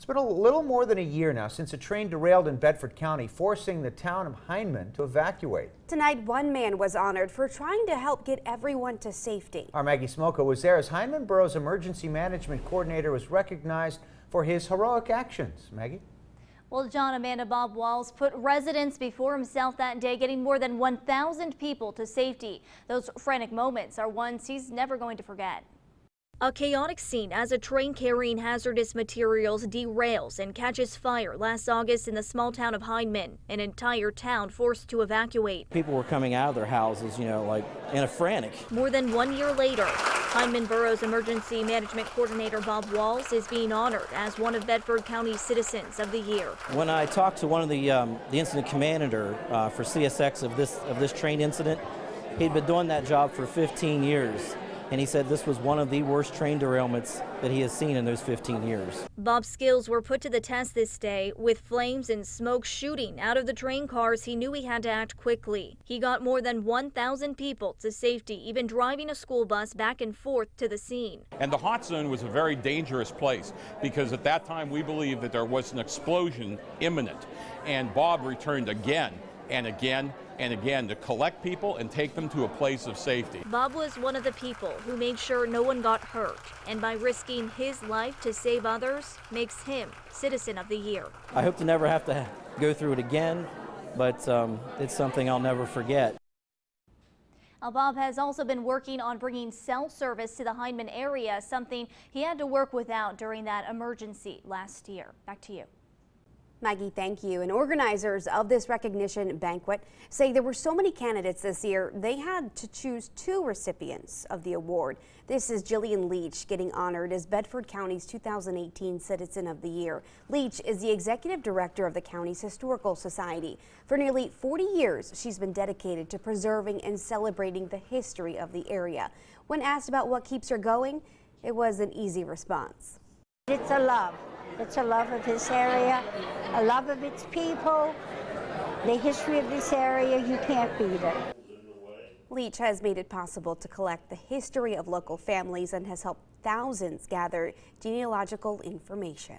been a little more than a year now since a train derailed in Bedford County, forcing the town of Hindman to evacuate. Tonight, one man was honored for trying to help get everyone to safety. Our Maggie Smolka was there as Hindman Borough's emergency management coordinator was recognized for his heroic actions. Maggie? Well, John, Amanda, Bob Walls put residents before himself that day, getting more than 1,000 people to safety. Those frantic moments are ones he's never going to forget. A chaotic scene as a train carrying hazardous materials derails and catches fire last August in the small town of Hindman, an entire town forced to evacuate. People were coming out of their houses, like in a frantic. More than 1 year later, Hindman Borough's emergency management coordinator Bob Walls is being honored as one of Bedford County's Citizens of the Year. When I talked to one of the incident commander for CSX of this train incident, he'd been doing that job for 15 years. And he said this was one of the worst train derailments that he has seen in those 15 years. Bob's skills were put to the test this day. With flames and smoke shooting out of the train cars, he knew he had to act quickly. He got more than 1,000 people to safety, even driving a school bus back and forth to the scene. And the hot zone was a very dangerous place because at that time we believed that there was an explosion imminent. And Bob returned again and again and again to collect people and take them to a place of safety. Bob was one of the people who made sure no one got hurt, and by risking his life to save others, makes him Citizen of the Year. I hope to never have to go through it again, but it's something I'll never forget. Now, Bob has also been working on bringing cell service to the Hindman area, something he had to work without during that emergency last year. Back to you. Maggie, thank you. And organizers of this recognition banquet say there were so many candidates this year, they had to choose 2 recipients of the award. This is Jillian Leach getting honored as Bedford County's 2018 Citizen of the Year. Leach is the executive director of the county's Historical Society. For nearly 40 years, she's been dedicated to preserving and celebrating the history of the area. When asked about what keeps her going, it was an easy response. It's a love. It's a love of this area, a love of its people, the history of this area. You can't beat it. Leach has made it possible to collect the history of local families and has helped thousands gather genealogical information.